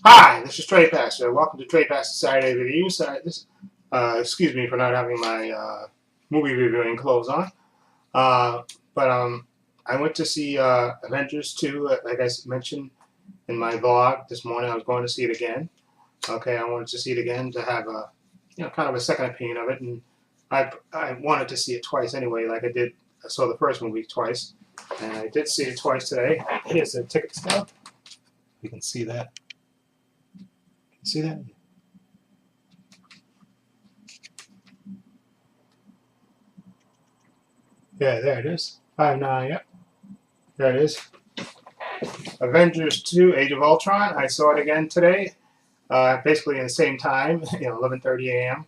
Hi, this is Trepacer. Welcome to Trepacer Saturday Reviews. Excuse me for not having my movie reviewing clothes on. Uh, but I went to see Avengers 2, like I mentioned in my vlog this morning. I was going to see it again. Okay, I wanted to see it again to have a, kind of a second opinion of it, and I wanted to see it twice anyway. Like I did, I saw the first movie twice, and I did see it twice today. Here's the ticket stub. You can see that. See that? Yeah, there it is. 5/9, yep. There it is. Avengers 2, Age of Ultron. I saw it again today, basically in the same time, 11:30 a.m.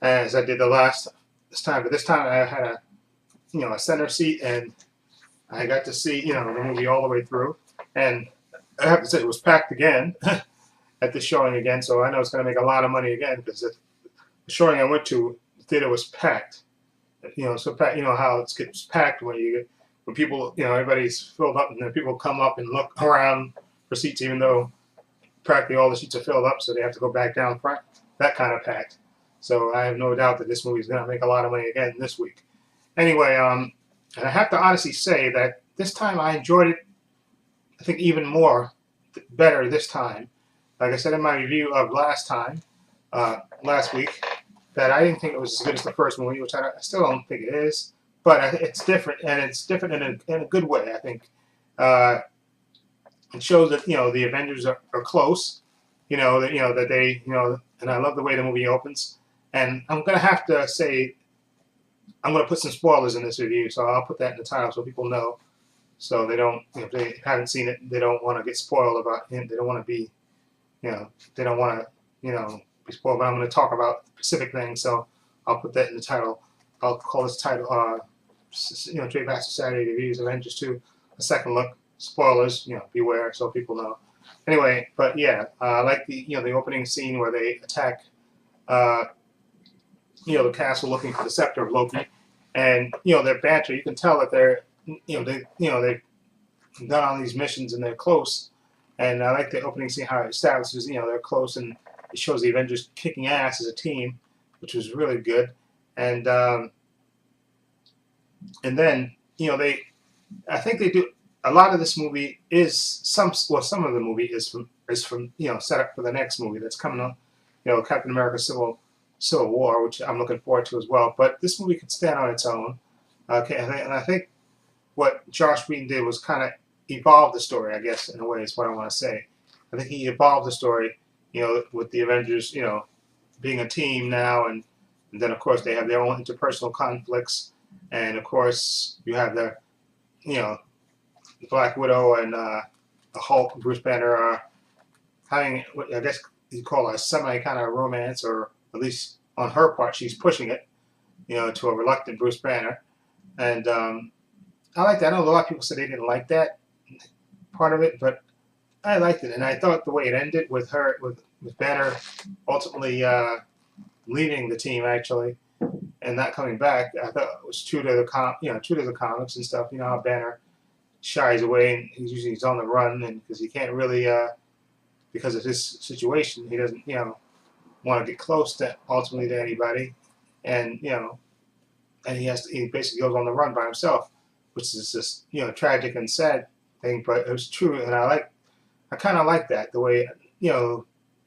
as I did this time. But this time I had a center seat, and I got to see, the movie all the way through. And I have to say, it was packed again at the showing again, so I know it's going to make a lot of money again because the showing I went to, the theater was packed. So packed, how it gets packed when people, everybody's filled up, and then people come up and look around for seats, even though practically all the seats are filled up, so they have to go back down front. That kind of packed. So I have no doubt that this movie is going to make a lot of money again this week. Anyway, and I have to honestly say that this time I enjoyed it, I think, even more better this time. Like I said in my review of last week, that I didn't think it was as good as the first movie, which I still don't think it is. But it's different, and it's different in a good way. I think uh, it shows that the Avengers are close. That they and I love the way the movie opens. And I'm gonna have to say I'm gonna put some spoilers in this review, so I'll put that in the title so people know, so they don't, if they haven't seen it, they don't want to get spoiled about him. They don't want to be, they don't want to, be spoiled. But I'm going to talk about specific things, so I'll put that in the title. I'll call this title, Trepacer Saturday Reviews Avengers 2, a second look. Spoilers, beware, so people know. Anyway, but yeah, I like the opening scene where they attack, uh, the castle looking for the scepter of Loki, and their banter. You can tell that they've done all these missions and they're close. And I like the opening scene how it establishes, they're close, and it shows the Avengers kicking ass as a team, which was really good. And then I think they do a lot of this movie is some of the movie is from set up for the next movie that's coming up, Captain America Civil War, which I'm looking forward to as well. But this movie could stand on its own. Okay, and I think what Josh Whedon did was kind of evolve the story, I guess, in a way is what I want to say. I think he evolved the story, with the Avengers, being a team now, and then of course they have their own interpersonal conflicts, and of course you have you know, the Black Widow and the Hulk, Bruce Banner, are having what I guess you call a semi kind of romance, or at least on her part, she's pushing it, to a reluctant Bruce Banner, and I like that. I know a lot of people said they didn't like that part of it, but I liked it, and I thought the way it ended with her, with Banner ultimately leaving the team actually, and not coming back, I thought it was true to true to the comics and stuff. You know how Banner shies away, and he's on the run, and because he can't really, because of his situation, he doesn't, want to get close to ultimately to anybody, and and he basically goes on the run by himself, which is just tragic and sad thing, but it was true, and I kind of like that the way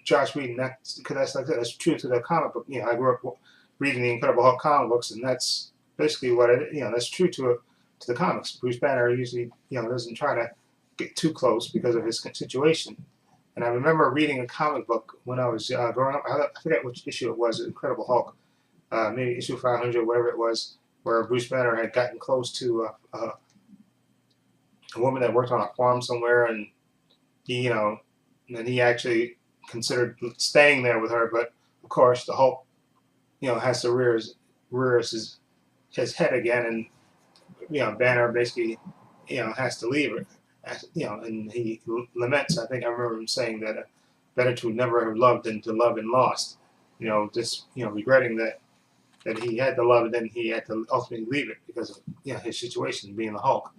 Josh Whedon, because that's like that's true to the comic book. I grew up reading the Incredible Hulk comic books, and that's basically what it that's true to the comics. Bruce Banner usually doesn't try to get too close because of his situation. And I remember reading a comic book when I was growing up. I forget which issue it was, Incredible Hulk, maybe issue 500, whatever it was, where Bruce Banner had gotten close to a woman that worked on a farm somewhere, and he, and he actually considered staying there with her, but of course the Hulk, has to rear his head again, and Banner basically, has to leave her, and he laments. I think I remember him saying that better to never have loved than to love and lost, just regretting that he had to love and then he had to ultimately leave it because of his situation being the Hulk.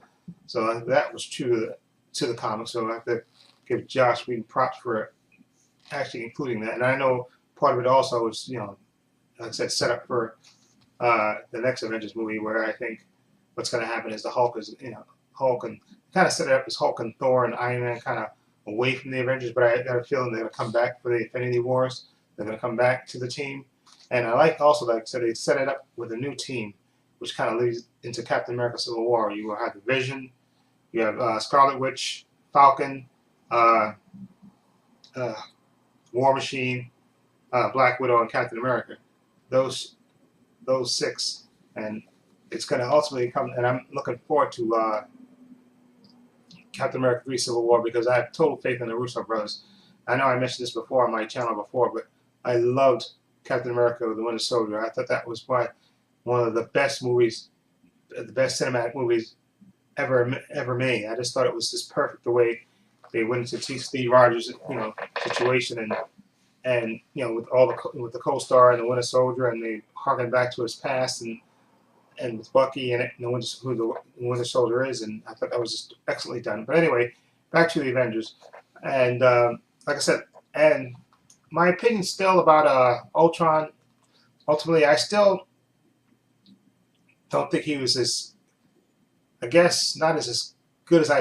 So that was true to the comics. So I have to give Josh Whedon props for actually including that. And I know part of it also is, like I said, set up for the next Avengers movie, where I think what's going to happen is the Hulk is, Hulk, and kind of set it up as Hulk and Thor and Iron Man kind of away from the Avengers, but I got a feeling they're going to come back for the Infinity Wars. They're going to come back to the team. And I like also, like I said, they set it up with a new team, which kind of leads into Captain America Civil War. You will have the Vision, you have Scarlet Witch, Falcon, uh, uh, War Machine, Black Widow, and Captain America. Those six, and it's going to ultimately come. And I'm looking forward to Captain America 3: Civil War, because I have total faith in the Russo brothers. I know I mentioned this before on my channel before, but I loved Captain America: The Winter Soldier. I thought that was probably one of the best movies, the best cinematic movies ever made. I just thought it was just perfect the way they went into Steve Rogers, situation, and with the co-star and the Winter Soldier, and they harken back to his past, and with Bucky and who the Winter Soldier is, and I thought that was just excellently done. But anyway, back to the Avengers, and like I said, and my opinion still about Ultron. Ultimately, I still don't think he was as, I guess, not as good as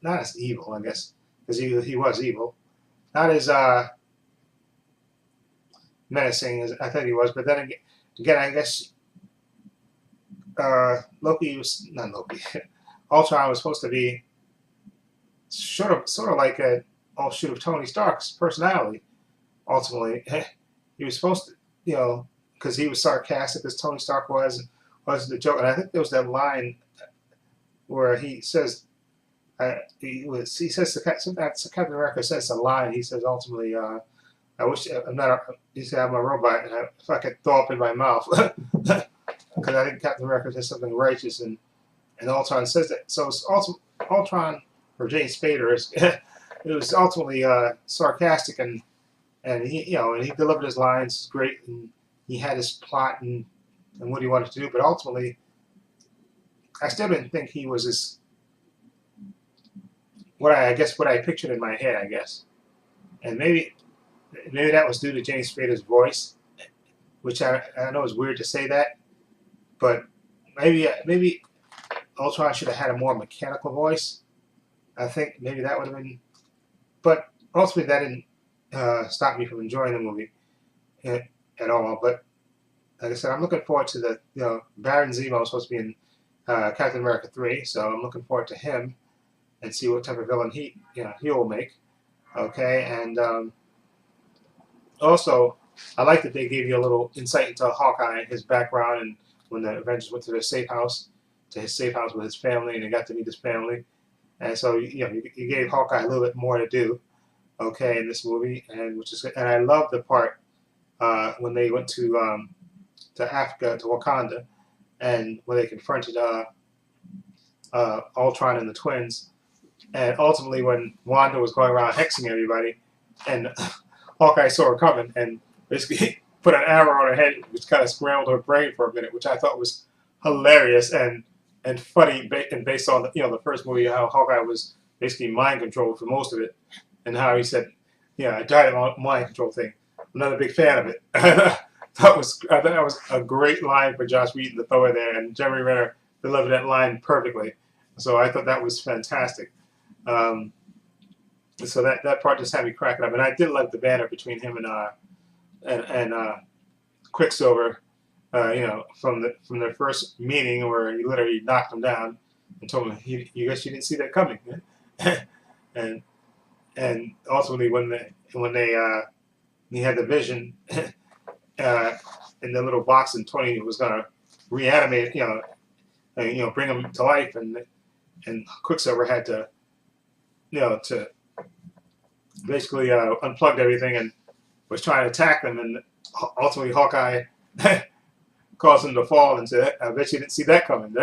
not as evil, I guess, because he was evil, not as menacing as I thought he was. But then again, I guess Loki was not Loki. Ultron was supposed to be sort of like a offshoot of Tony Stark's personality. Ultimately, he was supposed to, because he was sarcastic as Tony Stark was the joke. And I think there was that line where he says, he says to Captain America says a line. He says ultimately, I wish I'm not. He said I'm a robot, and if I could throw up in my mouth, because I think Captain America says something righteous, and Ultron says that. So it's Ultron or James Spader is it was ultimately sarcastic, and he and he delivered his lines great, and he had his plot and what he wanted to do, but ultimately, I still didn't think he was as what I pictured in my head, I guess, and maybe that was due to James Spader's voice, which I know is weird to say that, but maybe Ultron should have had a more mechanical voice. I think maybe that would have been, but ultimately that didn't stop me from enjoying the movie at all. But like I said, I'm looking forward to the Baron Zemo is supposed to be in Captain America 3, so I'm looking forward to him and see what type of villain he will make. Okay, and also I like that they gave you a little insight into Hawkeye, his background, and when the Avengers went to his safe house with his family, and they got to meet his family, and so you gave Hawkeye a little bit more to do, okay, in this movie, and I love the part when they went to Africa, to Wakanda, and when they confronted Ultron and the twins, and ultimately when Wanda was going around hexing everybody, and Hawkeye saw her coming and basically put an arrow on her head, which kind of scrambled her brain for a minute, which I thought was hilarious and funny, and based on the first movie, how Hawkeye was basically mind controlled for most of it, and how he said, I died of mind control thing. I'm not a big fan of it. I thought that was a great line for Josh Whedon to throw in there, and Jeremy Renner delivered that line perfectly. So I thought that was fantastic. So that part just had me cracking up, and I did like the banter between him and Quicksilver. From their first meeting, where he literally knocked him down and told him, "You guess you didn't see that coming," and ultimately when he had the vision in the little box, and Tony was gonna reanimate, bring him to life, and Quicksilver had to, to basically unplugged everything and was trying to attack them, and ultimately Hawkeye caused him to fall and said, "I bet you didn't see that coming."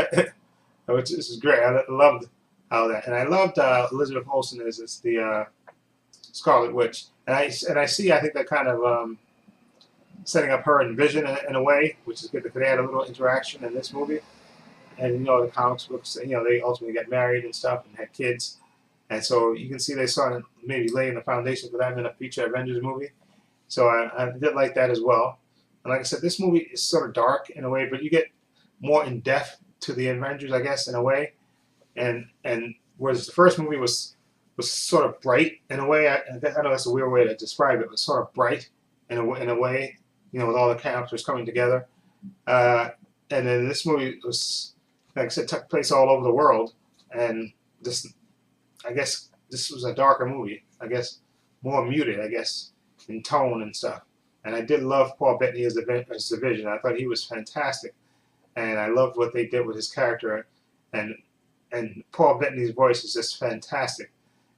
Which is great. I loved how that, and I loved Elizabeth Olsen as the Scarlet Witch, and I think that kind of setting up her and Vision in a way, which is good because they had a little interaction in this movie, and the comics books, they ultimately got married and stuff and had kids, and so you can see they started maybe laying the foundation for that in a future Avengers movie. So I did like that as well. And like I said, this movie is sort of dark in a way, but you get more in depth to the Avengers, I guess, in a way. And whereas the first movie was sort of bright in a way. I know that's a weird way to describe it, but sort of bright in a way, with all the characters coming together. Uh, and then this movie was, like I said, took place all over the world, and this, I guess, this was a darker movie. I guess more muted, I guess, in tone and stuff. And I did love Paul Bettany as the Vision. I thought he was fantastic, and I loved what they did with his character, and Paul Bettany's voice is just fantastic.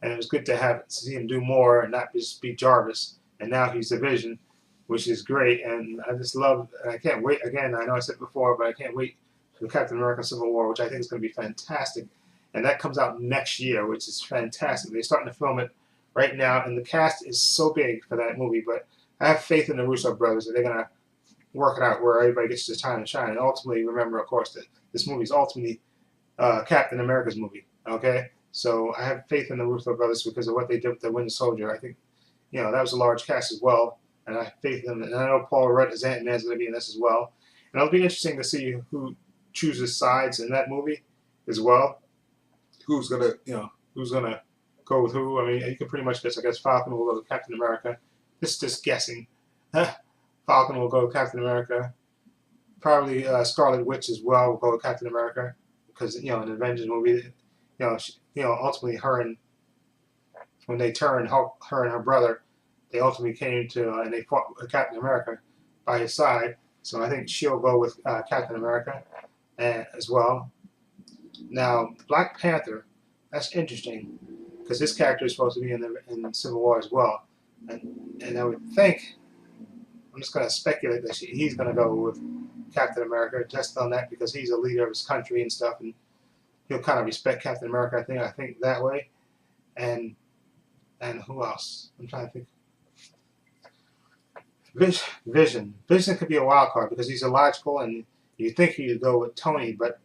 And it was good to see him do more and not just be Jarvis. And now he's the Vision, which is great. And I just love, and I can't wait. Again, I know I said before, but I can't wait for Captain America: Civil War, which I think is going to be fantastic. And that comes out next year, which is fantastic. They're starting to film it right now, and the cast is so big for that movie. But I have faith in the Russo brothers that they're going to work it out where everybody gets their time to shine. And ultimately, remember, of course, that this movie is ultimately Captain America's movie. Okay, so I have faith in the Russo brothers because of what they did with the Winter Soldier. I think that was a large cast as well, and I have faith in them. And I know Paul Rudd as Ant-Man is going to be in this as well. And it'll be interesting to see who chooses sides in that movie as well. Who's gonna go with who? I mean, you can pretty much guess. I guess Falcon will go to Captain America. This is just guessing. Falcon will go to Captain America. Probably Scarlet Witch as well will go to Captain America because in the Avengers movie, ultimately when they turned her and her brother, they ultimately came to and they fought Captain America by his side. So I think she'll go with Captain America as well. Now Black Panther, that's interesting because this character is supposed to be in Civil War as well, and I would think, I'm just going to speculate that he's going to go with Captain America just on that because he's a leader of his country and stuff, and he'll kind of respect Captain America. I think that way, and who else? I'm trying to think. Vision could be a wild card because he's illogical, and you think he'd go with Tony, but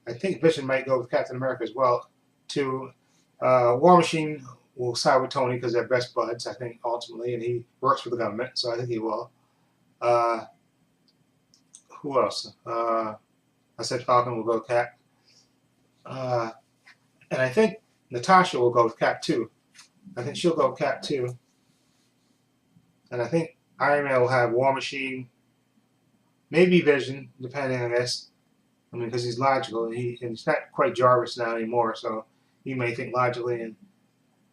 I think Vision might go with Captain America as well too. War Machine will side with Tony because they're best buds, I think, ultimately, and he works for the government, so I think he will. Who else? I said Falcon will go with Cap. And I think Natasha will go with Cap too. I think she'll go with Cap too. And I think Iron Man will have War Machine, maybe Vision, depending, I guess. I mean, because he's logical, and he's not quite Jarvis now anymore, so he may think logically,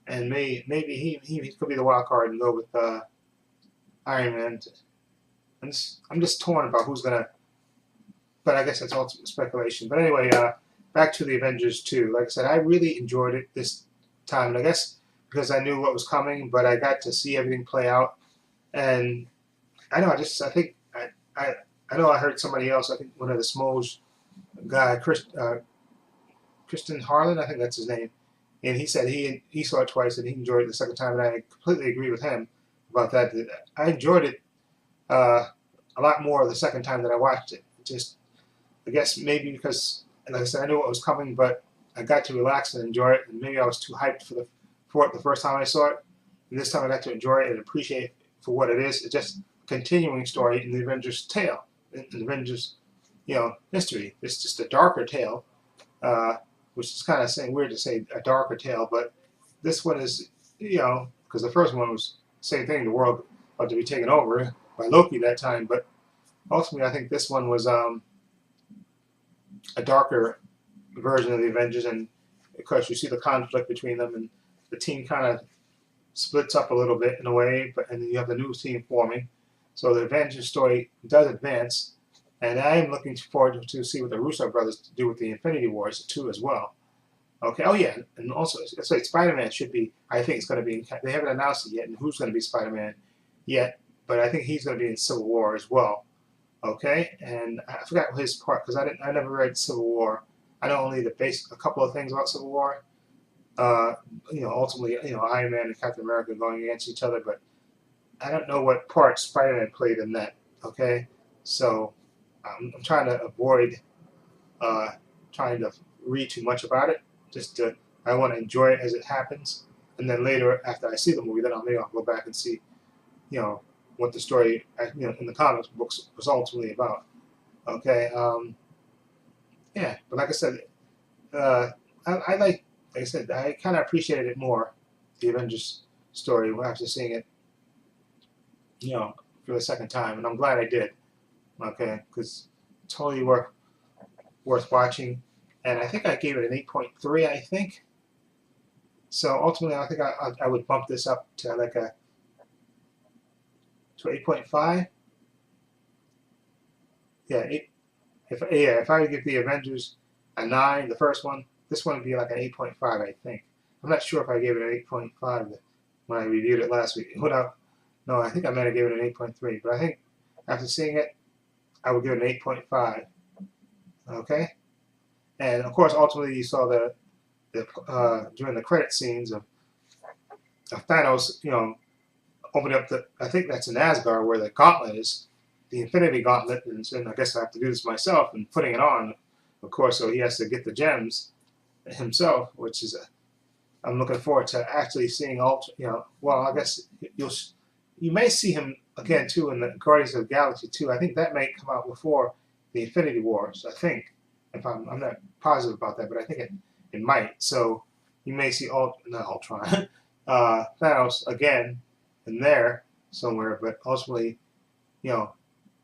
and maybe he could be the wild card and go with Iron Man. I'm just torn about who's gonna, but I guess that's ultimate speculation. But anyway, back to the Avengers 2. Like I said, I really enjoyed it this time, and I guess because I knew what was coming, but I got to see everything play out, and I know I know I heard somebody else. I think one of the Smoles guy, Kristen Harlan, I think that's his name, and he said he saw it twice and he enjoyed it the second time, and I completely agree with him about that. I enjoyed it a lot more the second time that I watched it. Just, I guess maybe because, like I said, I knew what was coming, but I got to relax and enjoy it, and maybe I was too hyped for it the first time I saw it, and this time I got to enjoy it and appreciate it for what it is. It's just a continuing story in the Avengers tale, in the Avengers history. It's just a darker tale, which is kind of weird to say a darker tale, but this one is, because the first one was the same thing, the world about to be taken over by Loki that time, but ultimately I think this one was a darker version of the Avengers, and of course you see the conflict between them, and the team kind of splits up a little bit in a way, and then you have the new team forming. So the Avengers story does advance, and I am looking forward to see what the Russo brothers do with the Infinity Wars too as well. Okay. Oh yeah, and also it's like Spider-Man should be. I think it's going to be. They haven't announced it yet, and who's going to be Spider-Man yet, but I think he's going to be in Civil War as well. Okay, and I forgot his part because I never read Civil War. I know only a couple of things about Civil War. Ultimately, Iron Man and Captain America going against each other, but I don't know what part Spider-Man played in that. Okay, so I'm trying to avoid trying to read too much about it, just to I want to enjoy it as it happens, and then later after I see the movie, then I'll go back and see, you know, what the story, in the comics books was ultimately about. Okay, yeah, but like I said, uh, like I said, I kind of appreciated it more, the Avengers story after seeing it, for the second time, and I'm glad I did. Okay, because totally worth watching, and I think I gave it an 8.3. I think so. Ultimately, I think I would bump this up to like a 8.5. Yeah, if I would give the Avengers a 9, the first one, this one would be like an 8.5. I think. I'm not sure if I gave it an 8.5 when I reviewed it last week. No, I think I might have given it an 8.3, but I think after seeing it, I would give it an 8.5. Okay, and of course, ultimately, you saw during the credit scenes of Thanos, opening up I think that's in Asgard where the gauntlet is, the Infinity Gauntlet, and I guess I have to do this myself and putting it on, of course, so he has to get the gems himself, which is I'm looking forward to actually seeing well, I guess you may see him again too in the Guardians of the Galaxy 2. I think that may come out before the Infinity Wars. I think, if I'm not positive about that, but I think it might. So you may see not Ultron, Thanos again in there somewhere, but ultimately, in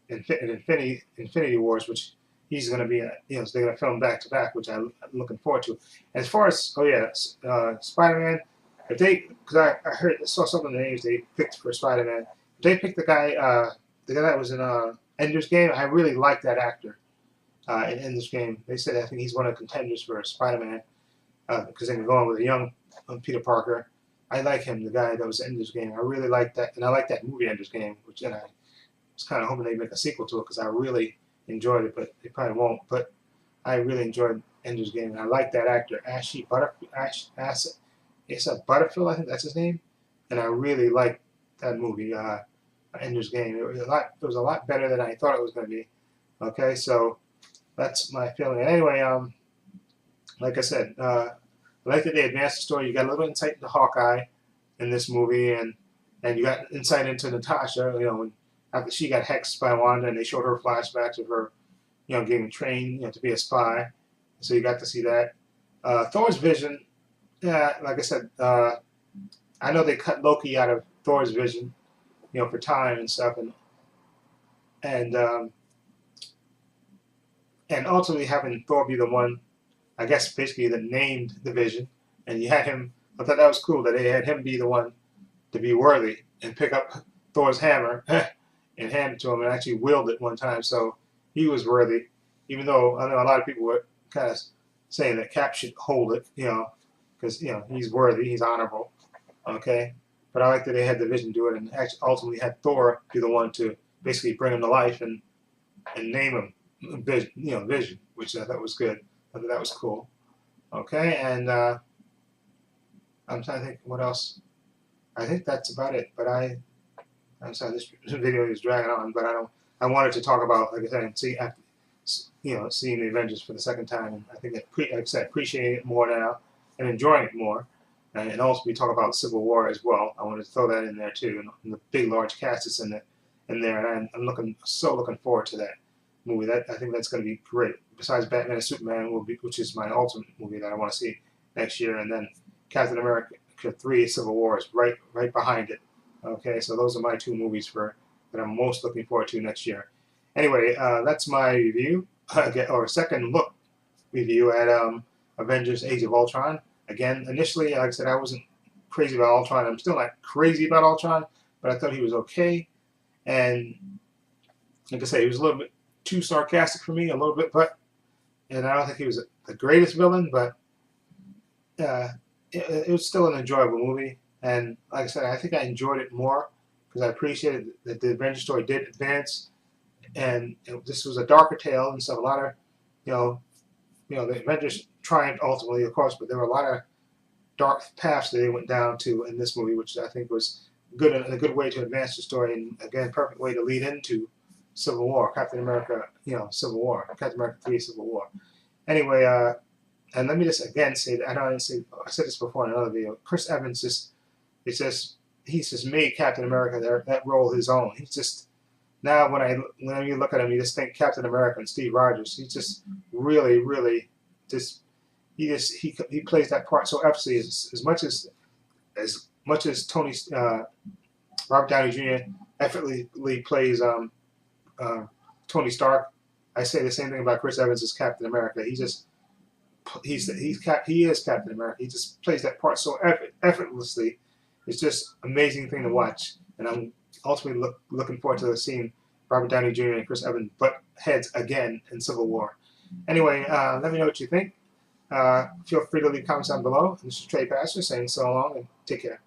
Infinity Wars, which he's going to be, so they're going to film back to back, which I'm looking forward to. As far as Spider-Man, because I saw something in the news they picked for Spider-Man. If they picked the guy that was in Ender's Game. I really like that actor in Ender's Game. They said I think he's one of the contenders for Spider-Man because they're going with a young Peter Parker. I like him, the guy that was in Ender's Game. I really like that, and I like that movie Ender's Game, which I was kind of hoping they'd make a sequel to it because I really enjoyed it, but they probably won't. But I really enjoyed Ender's Game, and I like that actor, Asa Butterfield, I think that's his name, and I really liked that movie, Ender's Game. It was a lot better than I thought it was going to be. Okay, so that's my feeling. And anyway, like I said, I like that they advanced the story. You got a little insight into Hawkeye in this movie, and you got insight into Natasha. When after she got hexed by Wanda, and they showed her flashbacks of her, getting trained, to be a spy. So you got to see that. Thor's vision. Yeah, like I said, I know they cut Loki out of Thor's vision, for time and stuff, and ultimately having Thor be the one, I guess, basically that named the vision, and you had him. I thought that was cool that they had him be the one to be worthy and pick up Thor's hammer and hand it to him and actually wield it one time. So he was worthy, even though I know a lot of people were kind of saying that Cap should hold it, because he's worthy, he's honorable, okay. But I like that they had the Vision do it, and actually ultimately had Thor be the one to basically bring him to life and name him Vision, which I thought was good. I thought that was cool. Okay, and I'm trying to think what else. I think that's about it. But I'm sorry, this video is dragging on, but I wanted to talk about, like I said, seeing the Avengers for the second time, and I think like I said, appreciating it more now and enjoying it more. And also we talk about Civil War as well. I wanted to throw that in there too, and the big large cast is in there, and I'm looking forward to that movie. I think that's going to be great. Besides Batman and Superman, which is my ultimate movie that I want to see next year, and then Captain America 3: Civil War is right behind it. Okay, so those are my two movies that I'm most looking forward to next year. Anyway, that's my review, or second look review at Avengers Age of Ultron. Again, initially, like I said, I wasn't crazy about Ultron. I'm still not crazy about Ultron, but I thought he was okay. And like I said, he was a little bit too sarcastic for me, a little bit, and I don't think he was the greatest villain, but it was still an enjoyable movie. And like I said, I think I enjoyed it more because I appreciated that the Avengers story did advance, and this was a darker tale, and so a lot of, the Avengers triumphed ultimately, of course, but there were a lot of dark paths that they went down to in this movie, which I think was good and a good way to advance the story, and again, perfect way to lead into Civil War, Captain America, Civil War, Captain America 3: Civil War. Anyway, And let me just again say that I said this before in another video. Chris Evans he's just made Captain America that role his own. He's just now when you look at him, you just think Captain America and Steve Rogers. He's just really just he plays that part so effortlessly as much as Tony Robert Downey Jr. effortlessly plays Tony Stark. I say the same thing about Chris Evans as Captain America. He is Captain America. He just plays that part so effortlessly. It's just an amazing thing to watch, and I'm ultimately looking forward to seeing Robert Downey Jr. and Chris Evans butt heads again in Civil War. Anyway, let me know what you think. Feel free to leave comments down below. This is Trepacer saying so long and take care.